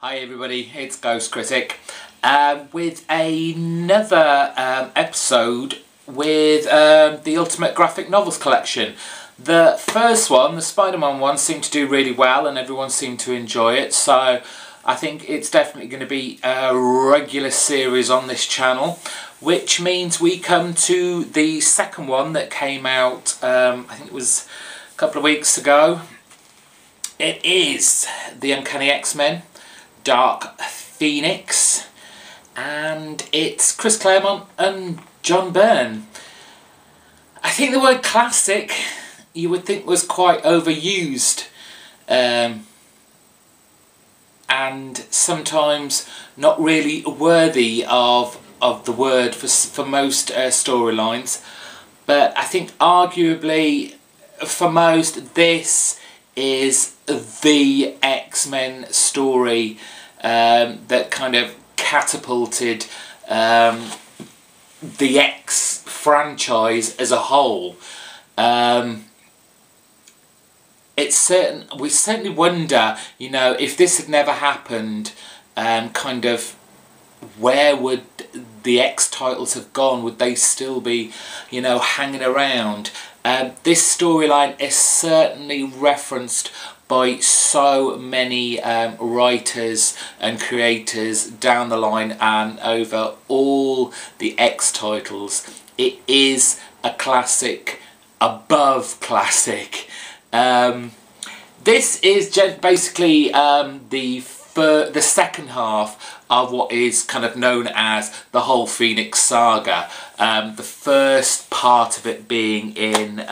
Hi everybody, it's Ghost Critic with another episode with the Ultimate Graphic Novels collection. The first one, the Spider-Man one, seemed to do really well and everyone seemed to enjoy it, so I think it's definitely going to be a regular series on this channel, which means we come to the second one that came out, I think it was a couple of weeks ago. It is the UnCanny X-Men Dark Phoenix, and it's Chris Claremont and John Byrne. I think the word classic you would think was quite overused and sometimes not really worthy of the word for most storylines, but I think arguably for most this is the X-Men story that kind of catapulted the X franchise as a whole. We certainly wonder, you know, if this had never happened, kind of where would the X titles have gone? Would they still be, you know, hanging around? This storyline is certainly referenced by so many writers and creators down the line and over all the X titles. It is a classic above classic. This is basically the second half of what is kind of known as the whole Phoenix saga. The first part of it being in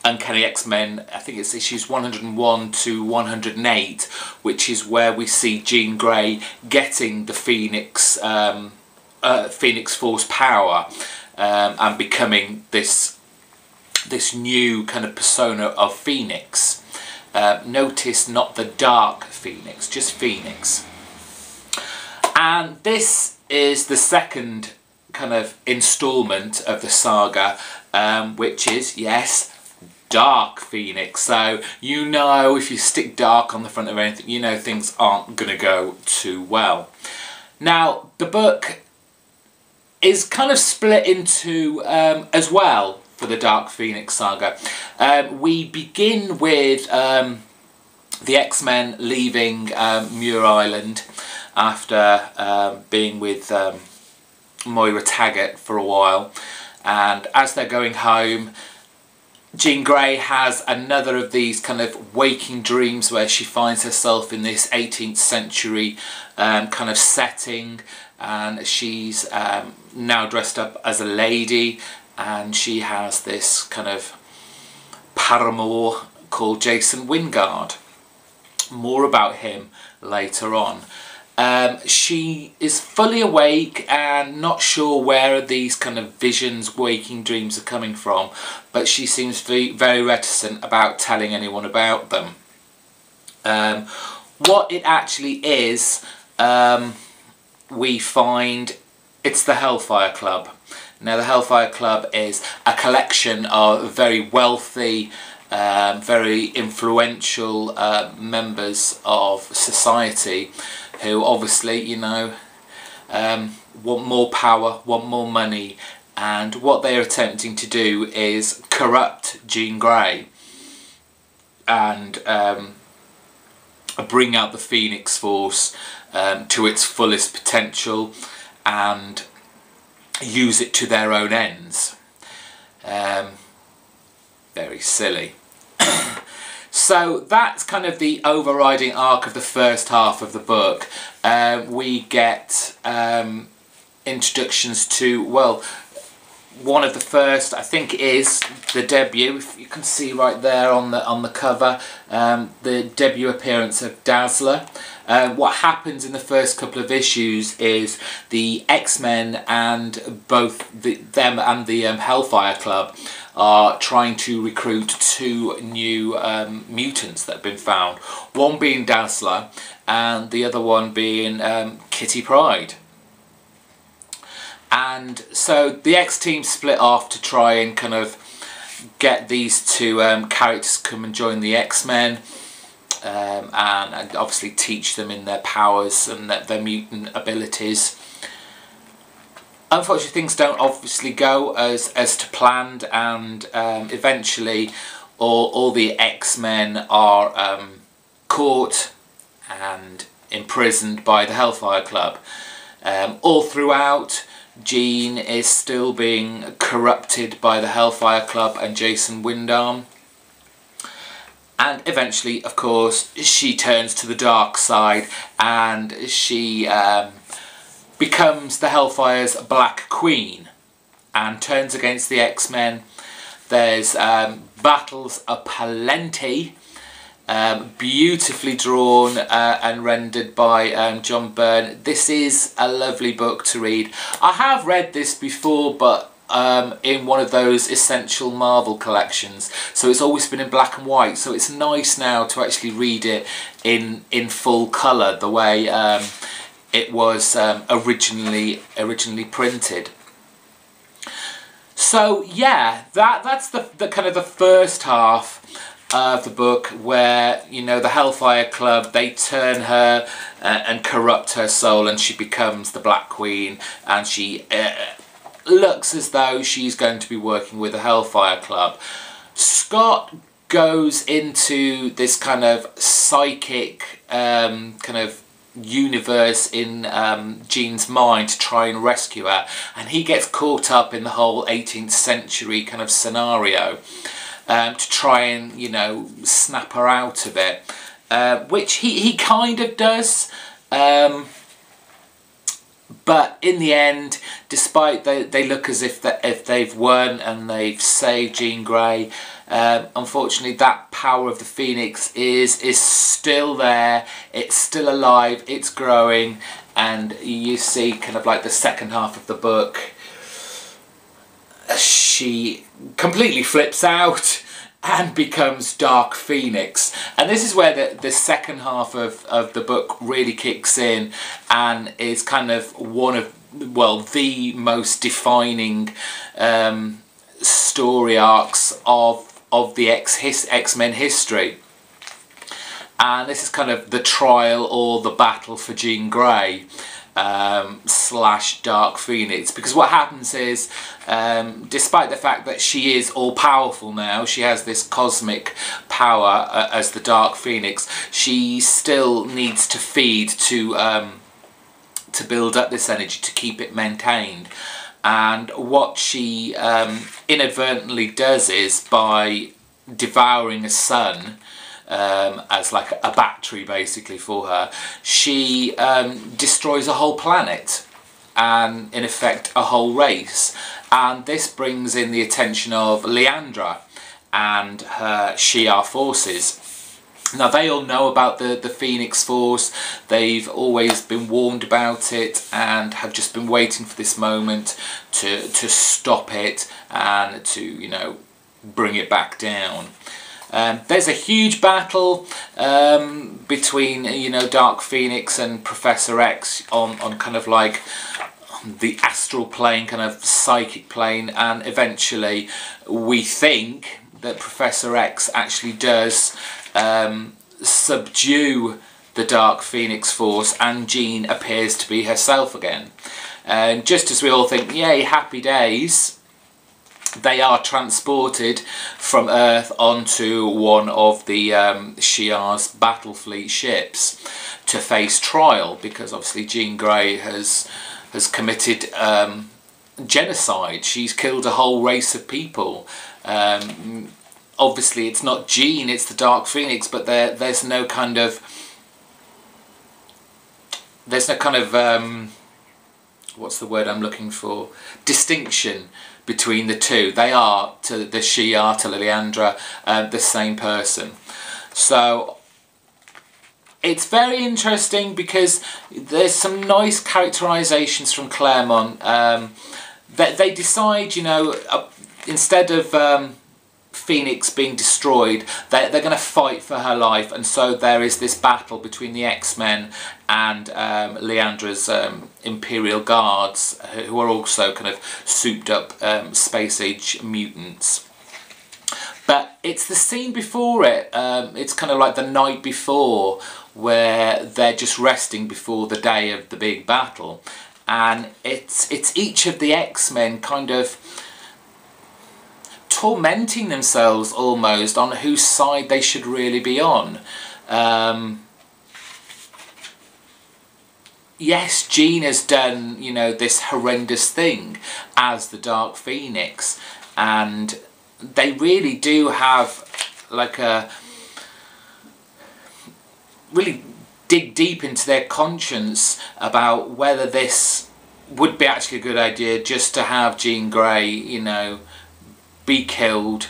UnCanny X-Men, I think it's issues 101 to 108, which is where we see Jean Grey getting the Phoenix Force power and becoming this new kind of persona of Phoenix. Notice not the Dark Phoenix, just Phoenix. And this is the second kind of installment of the saga, which is, yes, Dark Phoenix. So you know, if you stick dark on the front of anything, you know things aren't going to go too well. Now, the book is kind of split into, as well, for the Dark Phoenix saga. We begin with the X-Men leaving Muir Island after being with Moira Taggart for a while, and as they're going home, Jean Grey has another of these kind of waking dreams where she finds herself in this 18th century kind of setting, and she's now dressed up as a lady, and she has this kind of paramour called Jason Wingard. More about him later on. She is fully awake and not sure where these kind of visions, waking dreams are coming from, but she seems very reticent about telling anyone about them. What it actually is, we find it's the Hellfire Club. Now, the Hellfire Club is a collection of very wealthy, very influential members of society who obviously, you know, want more power, want more money, and what they're attempting to do is corrupt Jean Grey and bring out the Phoenix Force to its fullest potential and use it to their own ends. Very silly. So that's kind of the overriding arc of the first half of the book. We get introductions to, well, one of the first, I think, is the debut. If you can see right there on the cover, the debut appearance of Dazzler. What happens in the first couple of issues is the X-Men and both them and the Hellfire Club are trying to recruit two new mutants that have been found. One being Dazzler and the other one being Kitty Pryde. And so the X-team split off to try and kind of get these two characters to come and join the X-Men. and obviously teach them in their powers and their mutant abilities. Unfortunately, things don't obviously go as to planned, and eventually all the X-Men are caught and imprisoned by the Hellfire Club. All throughout, Jean is still being corrupted by the Hellfire Club and Jason Windom. And eventually, of course, she turns to the dark side, and she becomes the Hellfire's Black Queen and turns against the X-Men. There's battles aplenty, beautifully drawn and rendered by John Byrne. This is a lovely book to read. I have read this before, but in one of those essential Marvel collections, so it's always been in black and white, so it's nice now to actually read it in full colour, the way it was originally printed. So yeah, that's the kind of the first half of the book, where, you know, the Hellfire Club, they turn her and corrupt her soul, and she becomes the Black Queen, and she looks as though she's going to be working with the Hellfire Club. Scott goes into this kind of psychic kind of universe in Jean's mind to try and rescue her, and he gets caught up in the whole 18th century kind of scenario to try and, you know, snap her out of it, which he kind of does. But in the end, despite they look as if they've won and they've saved Jean Grey, unfortunately that power of the Phoenix is still there. It's still alive. It's growing, and you see kind of like the second half of the book, she completely flips out and becomes Dark Phoenix. And this is where the second half of the book really kicks in, and is kind of one of, well, the most defining story arcs of the X-Men history. And this is kind of the trial or the battle for Jean Grey slash Dark Phoenix, because what happens is, despite the fact that she is all-powerful now, she has this cosmic power as the Dark Phoenix, she still needs to feed to build up this energy, to keep it maintained. And what she inadvertently does is, by devouring a sun as like a battery basically for her, she destroys a whole planet and in effect a whole race. And this brings in the attention of Liandra and her Shi'ar forces. Now they all know about the Phoenix Force, they've always been warned about it and have just been waiting for this moment to stop it and to, you know, bring it back down. There's a huge battle between, you know, Dark Phoenix and Professor X on kind of like the astral plane, kind of psychic plane, and eventually we think that Professor X actually does subdue the Dark Phoenix Force, and Jean appears to be herself again. And just as we all think, yay, happy days, they are transported from Earth onto one of the Shi'ar's battle fleet ships to face trial, because obviously Jean Grey has committed genocide. She's killed a whole race of people. Obviously it's not Jean, it's the Dark Phoenix, but there's no kind of what's the word I'm looking for? Distinction between the two. They are, to the Shi'ar, to Liandra, the same person. So it's very interesting because there's some nice characterizations from Claremont. That they decide, you know, instead of Phoenix being destroyed, they're going to fight for her life, and so there is this battle between the X-Men and Liandra's Imperial Guards, who are also kind of souped up space age mutants. But it's the scene before it. It's kind of like the night before, where they're just resting before the day of the big battle, and it's each of the X-Men kind of tormenting themselves almost on whose side they should really be on. Yes, Jean has done, you know, this horrendous thing as the Dark Phoenix, and they really do have like a really dig deep into their conscience about whether this would be actually a good idea just to have Jean Grey, you know, be killed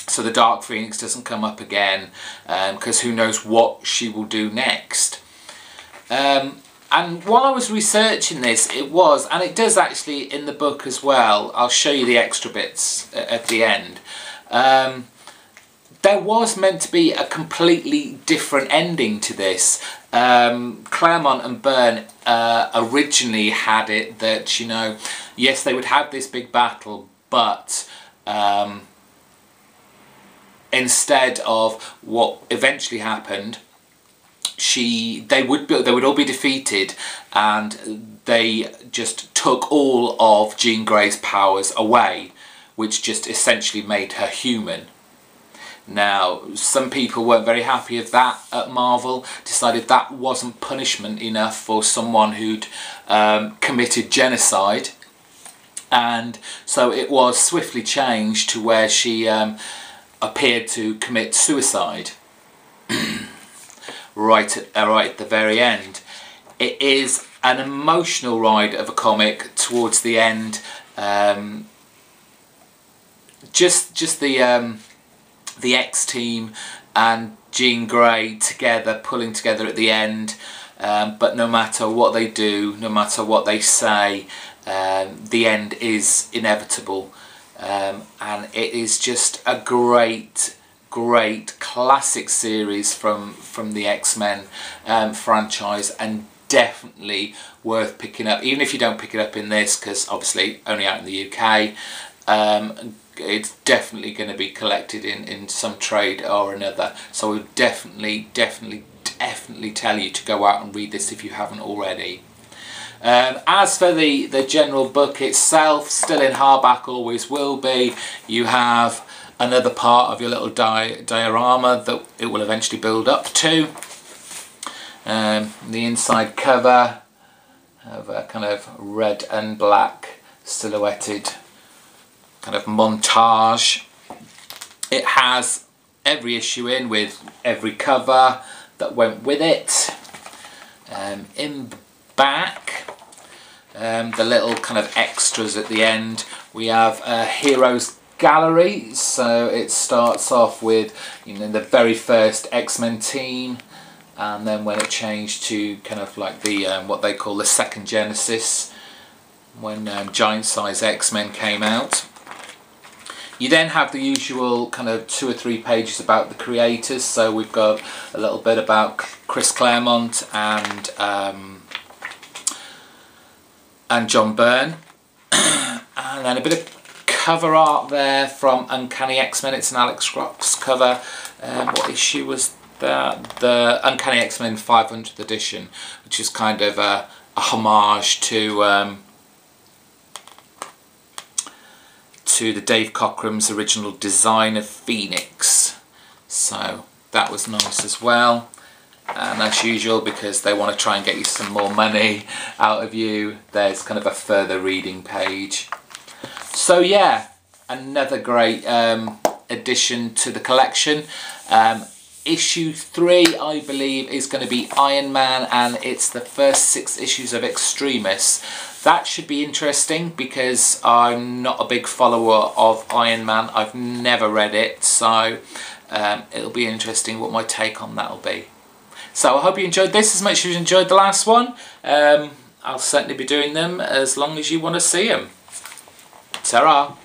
so the Dark Phoenix doesn't come up again, because who knows what she will do next. And while I was researching this, it was, and it does actually in the book as well, I'll show you the extra bits at the end, there was meant to be a completely different ending to this. Claremont and Byrne originally had it that, you know, yes, they would have this big battle, but instead of what eventually happened, they would all be defeated, and they just took all of Jean Grey's powers away, which just essentially made her human. Now, some people weren't very happy with that at Marvel, decided that wasn't punishment enough for someone who'd committed genocide, and so it was swiftly changed to where she appeared to commit suicide. right at the very end. It is an emotional ride of a comic towards the end. Just the X-Team and Jean Grey together, pulling together at the end, but no matter what they do, no matter what they say, the end is inevitable, and it is just a great classic series from the X-Men franchise, and definitely worth picking up, even if you don't pick it up in this, because obviously only out in the UK. It's definitely going to be collected in some trade or another, so I would definitely tell you to go out and read this if you haven't already. As for the general book itself, still in hardback, always will be. You have another part of your little diorama that it will eventually build up to. The inside cover of a kind of red and black silhouetted kind of montage. It has every issue in with every cover that went with it. In the back, the little kind of extras at the end, we have a heroes gallery. So it starts off with, you know, the very first X-Men team, and then when it changed to kind of like the what they call the second Genesis, when giant size X-Men came out. You then have the usual kind of 2 or 3 pages about the creators. So we've got a little bit about Chris Claremont and John Byrne, and then a bit of cover art there from UnCanny X-Men. It's an Alex Ross cover. What issue was that? The UnCanny X-Men 500th edition, which is kind of a homage to the Dave Cockrum's original design of Phoenix. So that was nice as well. And as usual, because they want to try and get you some more money out of you, there's kind of a further reading page. So yeah, another great addition to the collection. Issue 3, I believe, is going to be Iron Man, and it's the first 6 issues of Extremis. That should be interesting because I'm not a big follower of Iron Man. I've never read it, so it'll be interesting what my take on that will be. So I hope you enjoyed this as much as you enjoyed the last one. I'll certainly be doing them as long as you want to see them. Ta-ra!